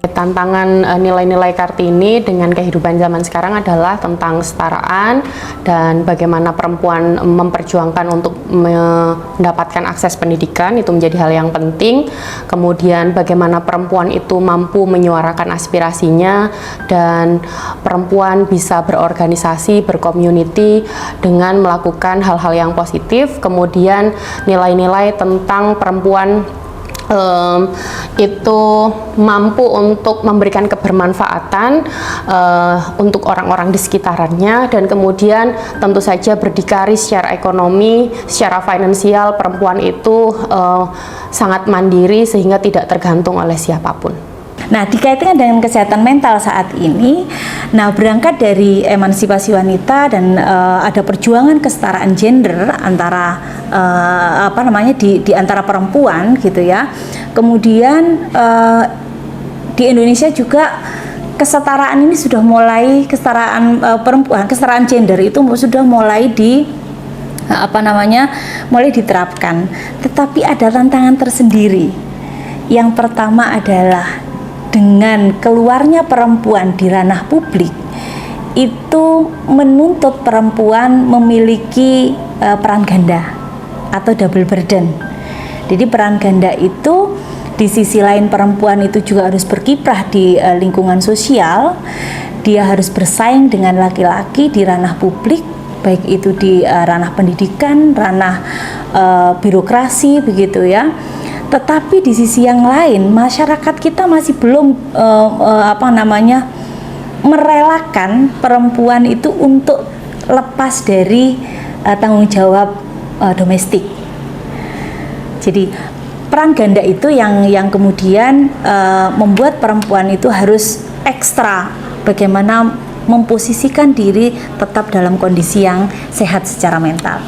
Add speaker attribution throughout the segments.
Speaker 1: Tantangan nilai-nilai Kartini dengan kehidupan zaman sekarang adalah tentang kesetaraan dan bagaimana perempuan memperjuangkan untuk mendapatkan akses pendidikan, itu menjadi hal yang penting. Kemudian bagaimana perempuan itu mampu menyuarakan aspirasinya dan perempuan bisa berorganisasi, bercommunity dengan melakukan hal-hal yang positif. Kemudian nilai-nilai tentang perempuan itu mampu untuk memberikan kebermanfaatan untuk orang-orang di sekitarnya, dan kemudian tentu saja berdikari secara ekonomi, secara finansial. Perempuan itu sangat mandiri sehingga tidak tergantung oleh siapapun.
Speaker 2: Nah, dikaitkan dengan kesehatan mental saat ini, nah berangkat dari emansipasi wanita dan ada perjuangan kesetaraan gender antara di antara perempuan gitu ya. Kemudian di Indonesia juga kesetaraan ini sudah mulai, kesetaraan perempuan, kesetaraan gender itu sudah mulai mulai diterapkan. Tetapi ada tantangan tersendiri. Yang pertama adalah dengan keluarnya perempuan di ranah publik, itu menuntut perempuan memiliki peran ganda atau double burden. Jadi peran ganda itu di sisi lain perempuan itu juga harus berkiprah di lingkungan sosial, dia harus bersaing dengan laki-laki di ranah publik, baik itu di ranah pendidikan, ranah birokrasi begitu ya. Tetapi di sisi yang lain, masyarakat kita masih belum merelakan perempuan itu untuk lepas dari tanggung jawab domestik. Jadi peran ganda itu yang kemudian membuat perempuan itu harus ekstra bagaimana memposisikan diri tetap dalam kondisi yang sehat secara mental.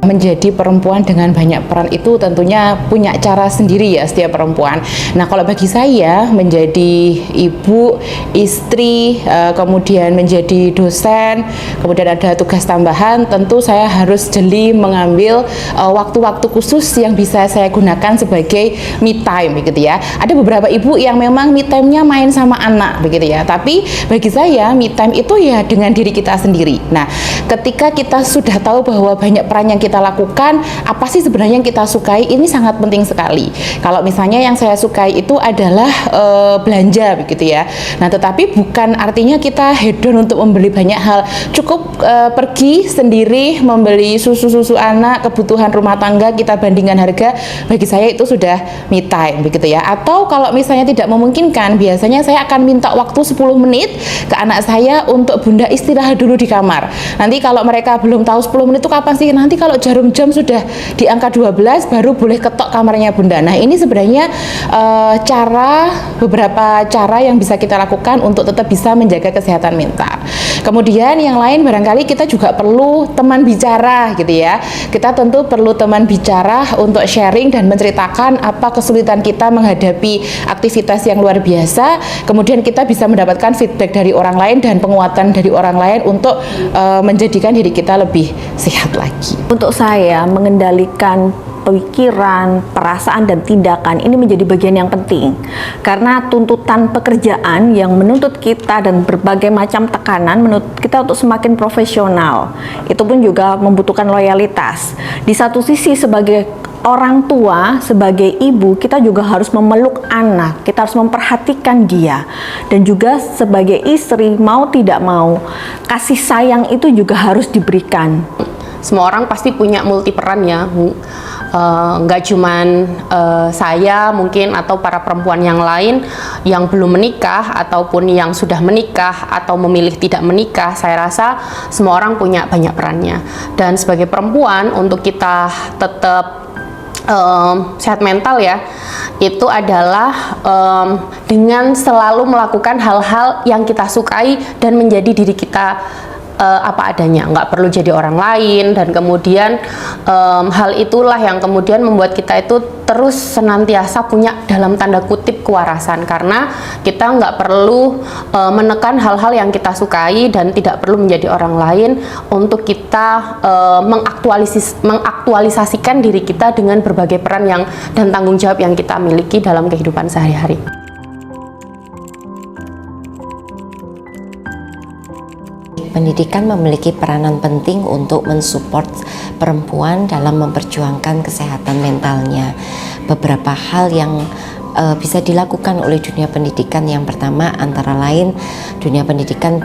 Speaker 3: Menjadi perempuan dengan banyak peran itu tentunya punya cara sendiri ya setiap perempuan. Nah, kalau bagi saya menjadi ibu, istri, kemudian menjadi dosen, kemudian ada tugas tambahan, tentu saya harus jeli mengambil waktu-waktu khusus yang bisa saya gunakan sebagai me time begitu ya. Ada beberapa ibu yang memang me time-nya main sama anak begitu ya. Tapi bagi saya me time itu ya dengan diri kita sendiri. Nah, ketika kita sudah tahu bahwa banyak peran yang kita lakukan, apa sih sebenarnya yang kita sukai, ini sangat penting sekali. Kalau misalnya yang saya sukai itu adalah belanja begitu ya. Nah, tetapi bukan artinya kita hedon untuk membeli banyak hal. Cukup pergi sendiri membeli susu anak, kebutuhan rumah tangga, kita bandingkan harga, bagi saya itu sudah me time begitu ya. Atau kalau misalnya tidak memungkinkan, biasanya saya akan minta waktu 10 menit ke anak saya untuk bunda istirahat dulu di kamar. Nanti kalau mereka belum tahu 10 menit itu kapan sih, nanti kalau jarum jam sudah di angka 12 baru boleh ketok kamarnya bunda. Nah, ini sebenarnya beberapa cara yang bisa kita lakukan untuk tetap bisa menjaga kesehatan mental. Kemudian yang lain barangkali kita juga perlu teman bicara gitu ya. Kita tentu perlu teman bicara untuk sharing dan menceritakan apa kesulitan kita menghadapi aktivitas yang luar biasa. Kemudian kita bisa mendapatkan feedback dari orang lain dan penguatan dari orang lain untuk menjadikan diri kita lebih sehat lagi.
Speaker 4: Untuk saya, mengendalikan pikiran, perasaan, dan tindakan ini menjadi bagian yang penting karena tuntutan pekerjaan yang menuntut kita dan berbagai macam tekanan menuntut kita untuk semakin profesional. Itu pun juga membutuhkan loyalitas. Di satu sisi sebagai orang tua, sebagai ibu, kita juga harus memeluk anak, kita harus memperhatikan dia, dan juga sebagai istri, mau tidak mau, kasih sayang itu juga harus diberikan.
Speaker 1: Semua orang pasti punya multi peran ya, nggak cuman saya mungkin atau para perempuan yang lain yang belum menikah ataupun yang sudah menikah atau memilih tidak menikah. Saya rasa semua orang punya banyak perannya, dan sebagai perempuan untuk kita tetap sehat mental ya, itu adalah dengan selalu melakukan hal-hal yang kita sukai dan menjadi diri kita apa adanya, nggak perlu jadi orang lain. Dan kemudian hal itulah yang kemudian membuat kita itu terus senantiasa punya dalam tanda kutip kewarasan, karena kita nggak perlu menekan hal-hal yang kita sukai dan tidak perlu menjadi orang lain untuk kita mengaktualisasikan diri kita dengan berbagai peran dan tanggung jawab yang kita miliki dalam kehidupan sehari-hari.
Speaker 5: Pendidikan memiliki peranan penting untuk mensupport perempuan dalam memperjuangkan kesehatan mentalnya. Beberapa hal yang bisa dilakukan oleh dunia pendidikan, yang pertama antara lain dunia pendidikan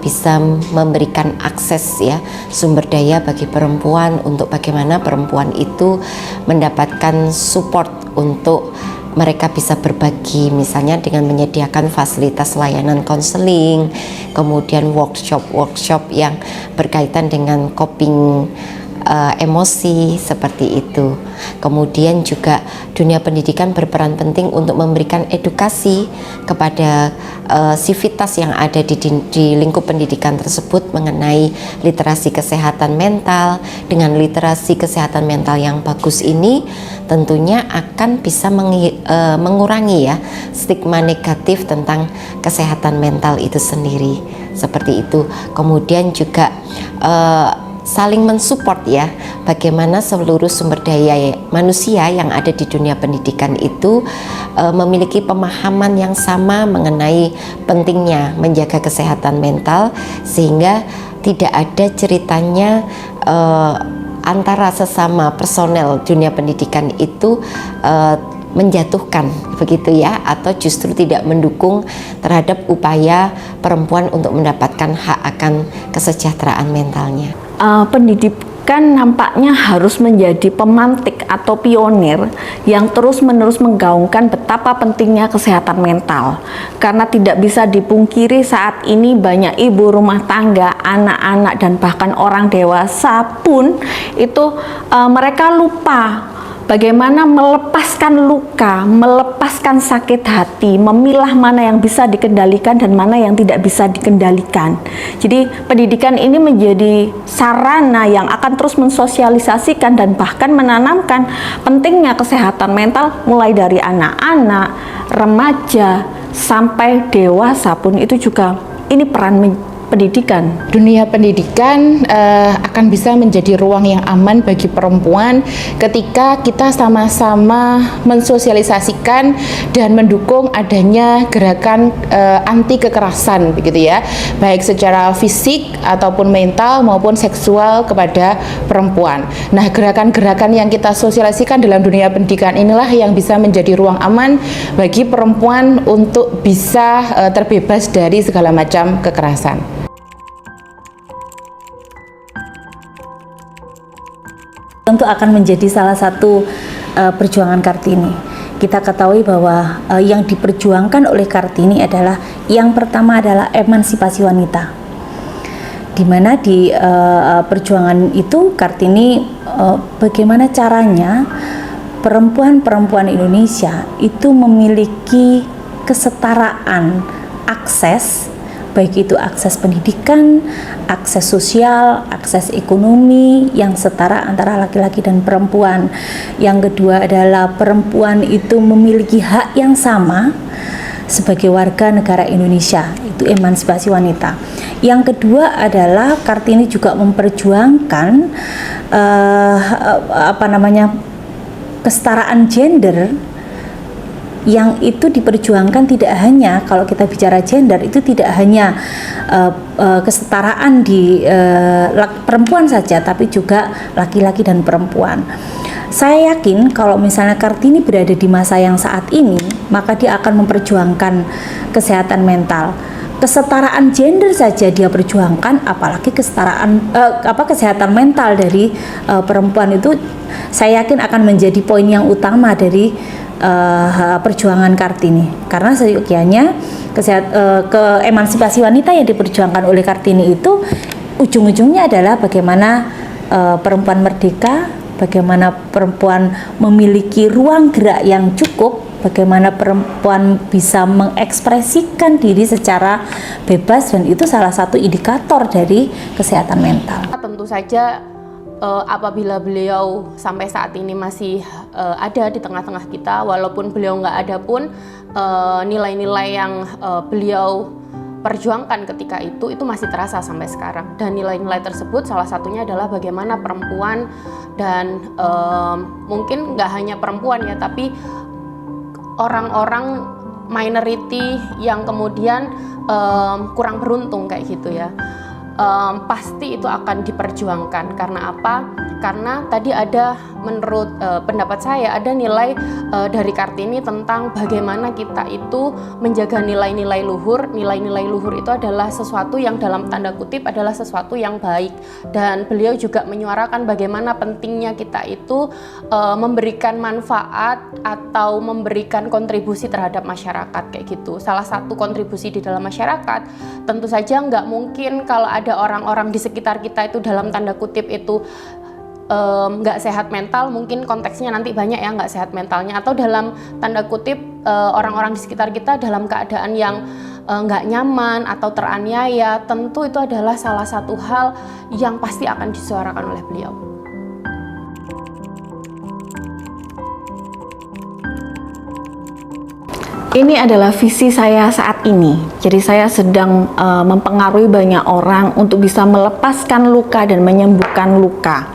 Speaker 5: bisa memberikan akses ya sumber daya bagi perempuan untuk bagaimana perempuan itu mendapatkan support untuk mereka bisa berbagi, misalnya dengan menyediakan fasilitas layanan konseling, kemudian workshop yang berkaitan dengan coping emosi seperti itu. Kemudian juga dunia pendidikan berperan penting untuk memberikan edukasi kepada sivitas yang ada di lingkup pendidikan tersebut mengenai literasi kesehatan mental. Dengan literasi kesehatan mental yang bagus ini tentunya akan bisa mengurangi ya stigma negatif tentang kesehatan mental itu sendiri, seperti itu. Kemudian juga saling mensupport ya, bagaimana seluruh sumber daya manusia yang ada di dunia pendidikan itu memiliki pemahaman yang sama mengenai pentingnya menjaga kesehatan mental, sehingga tidak ada ceritanya antara sesama personel dunia pendidikan itu menjatuhkan begitu ya, atau justru tidak mendukung terhadap upaya perempuan untuk mendapatkan hak akan kesejahteraan mentalnya.
Speaker 4: Pendidikan nampaknya harus menjadi pemantik atau pionir yang terus-menerus menggaungkan betapa pentingnya kesehatan mental, karena tidak bisa dipungkiri saat ini banyak ibu rumah tangga, anak-anak dan bahkan orang dewasa pun itu mereka lupa bagaimana melepaskan luka, melepaskan sakit hati, memilah mana yang bisa dikendalikan dan mana yang tidak bisa dikendalikan. Jadi pendidikan ini menjadi sarana yang akan terus mensosialisasikan dan bahkan menanamkan pentingnya kesehatan mental mulai dari anak-anak, remaja, sampai dewasa pun itu juga ini peran pendidikan.
Speaker 3: Dunia pendidikan akan bisa menjadi ruang yang aman bagi perempuan ketika kita sama-sama mensosialisasikan dan mendukung adanya gerakan anti kekerasan begitu ya, baik secara fisik ataupun mental maupun seksual kepada perempuan. Nah, gerakan-gerakan yang kita sosialisasikan dalam dunia pendidikan inilah yang bisa menjadi ruang aman bagi perempuan untuk bisa terbebas dari segala macam kekerasan.
Speaker 2: Tentu akan menjadi salah satu perjuangan Kartini. Kita ketahui bahwa yang diperjuangkan oleh Kartini adalah yang pertama adalah emansipasi wanita, di mana di perjuangan itu Kartini bagaimana caranya perempuan-perempuan Indonesia itu memiliki kesetaraan akses, baik itu akses pendidikan, akses sosial, akses ekonomi yang setara antara laki-laki dan perempuan. Yang kedua adalah perempuan itu memiliki hak yang sama sebagai warga negara Indonesia, itu emansipasi wanita. Yang kedua adalah Kartini juga memperjuangkan kesetaraan gender, yang itu diperjuangkan tidak hanya, kalau kita bicara gender itu tidak hanya kesetaraan di perempuan saja, tapi juga laki-laki dan perempuan. Saya yakin kalau misalnya Kartini berada di masa yang saat ini, maka dia akan memperjuangkan kesehatan mental. Kesetaraan gender saja dia perjuangkan, apalagi kesetaraan kesehatan mental dari perempuan itu saya yakin akan menjadi poin yang utama dari perjuangan Kartini, karena seyogianya emansipasi wanita yang diperjuangkan oleh Kartini itu ujung-ujungnya adalah bagaimana perempuan merdeka, bagaimana perempuan memiliki ruang gerak yang cukup bagaimana perempuan bisa mengekspresikan diri secara bebas, dan itu salah satu indikator dari kesehatan mental.
Speaker 1: Tentu saja apabila beliau sampai saat ini masih ada di tengah-tengah kita, walaupun beliau nggak ada pun nilai-nilai yang beliau perjuangkan ketika itu masih terasa sampai sekarang. Dan nilai-nilai tersebut salah satunya adalah bagaimana perempuan dan mungkin nggak hanya perempuan ya, tapi orang-orang minority yang kemudian kurang beruntung kayak gitu ya, pasti itu akan diperjuangkan. Karena apa? Karena tadi ada, menurut pendapat saya, ada nilai dari Kartini tentang bagaimana kita itu menjaga nilai-nilai luhur. Nilai-nilai luhur itu adalah sesuatu yang dalam tanda kutip adalah sesuatu yang baik, dan beliau juga menyuarakan bagaimana pentingnya kita itu memberikan manfaat atau memberikan kontribusi terhadap masyarakat kayak gitu. Salah satu kontribusi di dalam masyarakat tentu saja nggak mungkin kalau ada orang-orang di sekitar kita itu dalam tanda kutip itu nggak sehat mental, mungkin konteksnya nanti banyak ya nggak sehat mentalnya, atau dalam tanda kutip orang-orang di sekitar kita dalam keadaan yang nggak nyaman atau teraniaya. Tentu itu adalah salah satu hal yang pasti akan disuarakan oleh beliau.
Speaker 4: Ini adalah visi saya saat ini. Jadi saya sedang mempengaruhi banyak orang untuk bisa melepaskan luka dan menyembuhkan luka.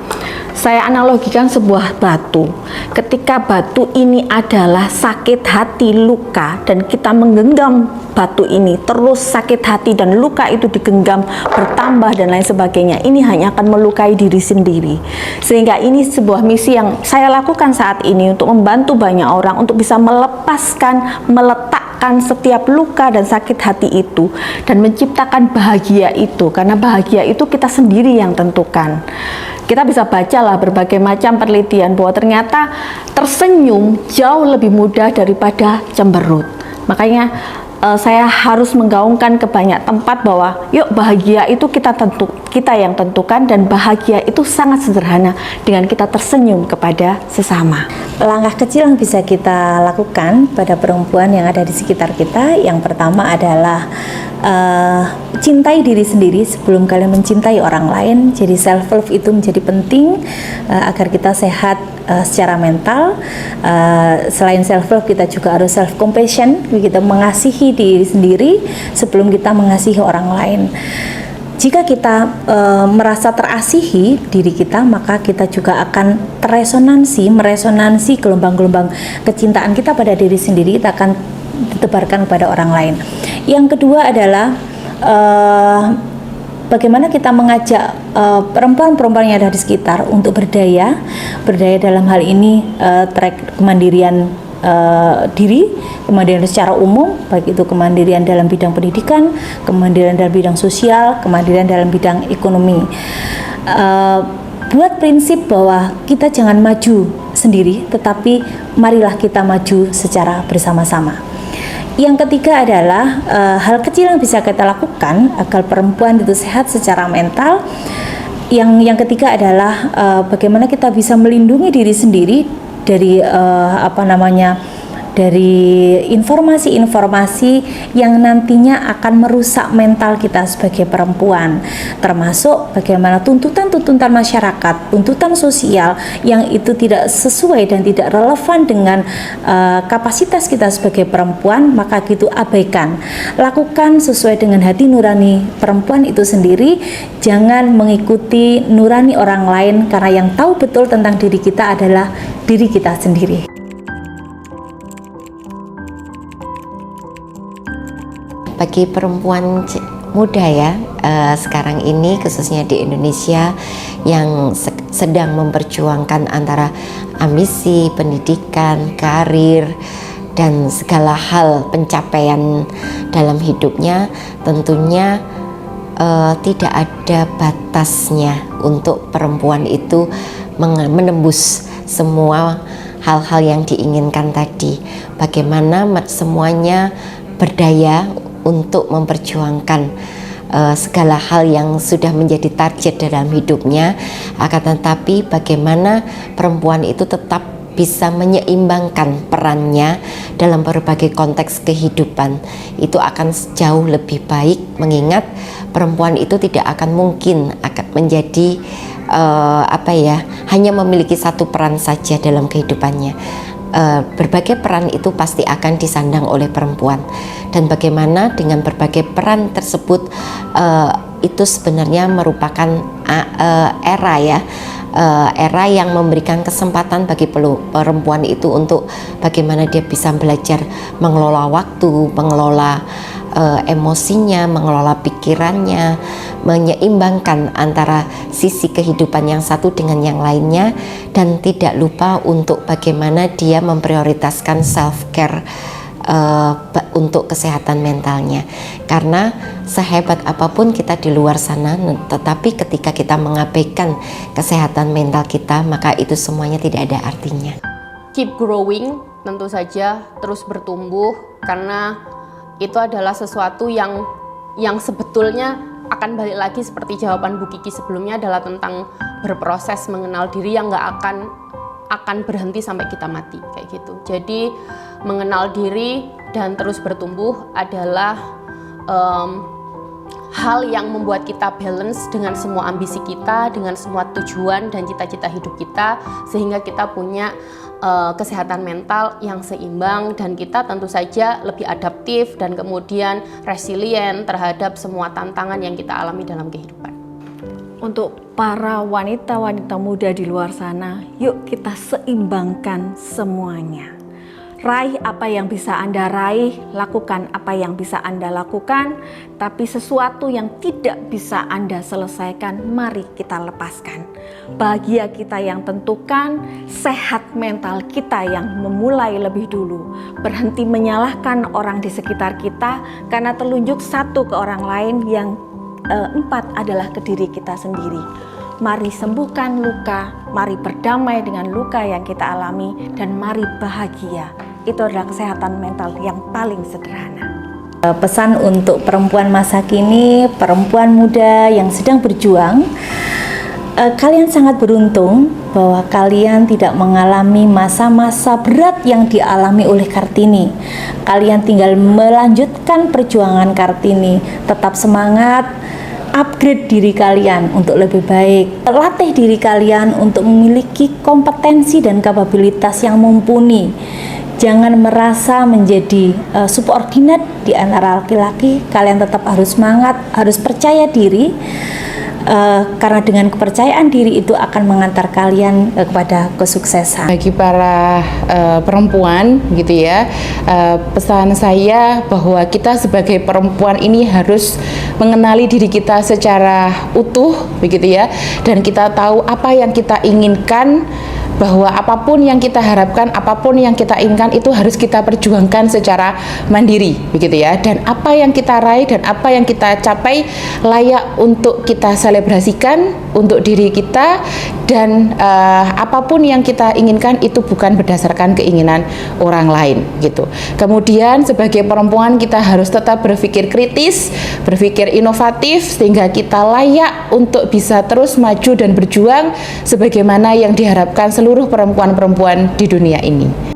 Speaker 4: Saya analogikan sebuah batu. Ketika batu ini adalah sakit hati, luka, dan kita menggenggam batu ini, terus sakit hati dan luka itu digenggam, bertambah dan lain sebagainya, ini hanya akan melukai diri sendiri. Sehingga ini sebuah misi yang saya lakukan saat ini untuk membantu banyak orang untuk bisa melepaskan, meletakkan setiap luka dan sakit hati itu dan menciptakan bahagia itu, karena bahagia itu kita sendiri yang tentukan. Kita bisa bacalah berbagai macam penelitian bahwa ternyata tersenyum jauh lebih mudah daripada cemberut. Makanya saya harus menggaungkan ke banyak tempat bahwa yuk, bahagia itu kita yang tentukan, dan bahagia itu sangat sederhana dengan kita tersenyum kepada sesama.
Speaker 2: Langkah kecil yang bisa kita lakukan pada perempuan yang ada di sekitar kita, yang pertama adalah cintai diri sendiri sebelum kalian mencintai orang lain. Jadi self love itu menjadi penting agar kita sehat secara mental. Selain self love, kita juga harus self compassion, kita mengasihi diri sendiri sebelum kita mengasihi orang lain. Jika kita merasa terasihi diri kita, maka kita juga akan meresonansi gelombang-gelombang kecintaan kita pada diri sendiri, kita akan ditebarkan kepada orang lain. Yang kedua adalah bagaimana kita mengajak perempuan-perempuan yang ada di sekitar untuk berdaya dalam hal ini track kemandirian diri, kemandirian secara umum, baik itu kemandirian dalam bidang pendidikan, kemandirian dalam bidang sosial, kemandirian dalam bidang ekonomi. Buat prinsip bahwa kita jangan maju sendiri, tetapi marilah kita maju secara bersama-sama. Yang ketiga adalah hal kecil yang bisa kita lakukan agar perempuan itu sehat secara mental. Yang ketiga adalah bagaimana kita bisa melindungi diri sendiri dari dari informasi-informasi yang nantinya akan merusak mental kita sebagai perempuan, termasuk bagaimana tuntutan-tuntutan masyarakat, tuntutan sosial yang itu tidak sesuai dan tidak relevan dengan kapasitas kita sebagai perempuan, maka itu abaikan. Lakukan sesuai dengan hati nurani perempuan itu sendiri, jangan mengikuti nurani orang lain, karena yang tahu betul tentang diri kita adalah diri kita sendiri.
Speaker 5: Bagi perempuan muda ya, sekarang ini khususnya di Indonesia yang sedang memperjuangkan antara ambisi, pendidikan, karir, dan segala hal pencapaian dalam hidupnya, tentunya tidak ada batasnya untuk perempuan itu menembus semua hal-hal yang diinginkan tadi. Bagaimana semuanya berdaya untuk memperjuangkan segala hal yang sudah menjadi target dalam hidupnya, akan tetapi bagaimana perempuan itu tetap bisa menyeimbangkan perannya dalam berbagai konteks kehidupan, itu akan jauh lebih baik, mengingat perempuan itu tidak akan mungkin akan menjadi hanya memiliki satu peran saja dalam kehidupannya. Berbagai peran itu pasti akan disandang oleh perempuan, dan bagaimana dengan berbagai peran tersebut itu sebenarnya merupakan era yang memberikan kesempatan bagi perempuan itu untuk bagaimana dia bisa belajar mengelola waktu, mengelola emosinya, mengelola pikirannya, menyeimbangkan antara sisi kehidupan yang satu dengan yang lainnya, dan tidak lupa untuk bagaimana dia memprioritaskan self-care untuk kesehatan mentalnya. Karena sehebat apapun kita di luar sana, tetapi ketika kita mengabaikan kesehatan mental kita, maka itu semuanya tidak ada artinya.
Speaker 1: Keep growing, tentu saja terus bertumbuh, karena itu adalah sesuatu yang sebetulnya akan balik lagi seperti jawaban Bu Kiki sebelumnya, adalah tentang berproses mengenal diri yang nggak akan berhenti sampai kita mati, kayak gitu. Jadi mengenal diri dan terus bertumbuh adalah hal yang membuat kita balance dengan semua ambisi kita, dengan semua tujuan dan cita-cita hidup kita, sehingga kita punya kesehatan mental yang seimbang, dan kita tentu saja lebih adaptif dan kemudian resilient terhadap semua tantangan yang kita alami dalam kehidupan.
Speaker 4: Untuk para wanita-wanita muda di luar sana, yuk kita seimbangkan semuanya. Raih apa yang bisa Anda raih, lakukan apa yang bisa Anda lakukan, tapi sesuatu yang tidak bisa Anda selesaikan, mari kita lepaskan. Bahagia kita yang tentukan, sehat mental kita yang memulai lebih dulu. Berhenti menyalahkan orang di sekitar kita, karena telunjuk satu ke orang lain, yang empat adalah ke diri kita sendiri. Mari sembuhkan luka, mari berdamai dengan luka yang kita alami, dan mari bahagia. Itu adalah kesehatan mental yang paling sederhana.
Speaker 2: Pesan untuk perempuan masa kini, perempuan muda yang sedang berjuang, kalian sangat beruntung bahwa kalian tidak mengalami masa-masa berat yang dialami oleh Kartini. Kalian tinggal melanjutkan perjuangan Kartini, tetap semangat, upgrade diri kalian untuk lebih baik, latih diri kalian untuk memiliki kompetensi dan kapabilitas yang mumpuni. Jangan merasa menjadi subordinat di antara laki-laki. Kalian tetap harus semangat, harus percaya diri, karena dengan kepercayaan diri itu akan mengantar kalian kepada kesuksesan.
Speaker 3: Bagi para perempuan gitu ya, pesan saya bahwa kita sebagai perempuan ini harus mengenali diri kita secara utuh begitu ya, dan kita tahu apa yang kita inginkan, bahwa apapun yang kita harapkan, apapun yang kita inginkan itu harus kita perjuangkan secara mandiri begitu ya, dan apa yang kita raih dan apa yang kita capai layak untuk kita selebrasikan untuk diri kita, dan apapun yang kita inginkan itu bukan berdasarkan keinginan orang lain gitu. Kemudian sebagai perempuan kita harus tetap berpikir kritis, berpikir inovatif, sehingga kita layak untuk bisa terus maju dan berjuang sebagaimana yang diharapkan seluruh perempuan-perempuan di dunia ini.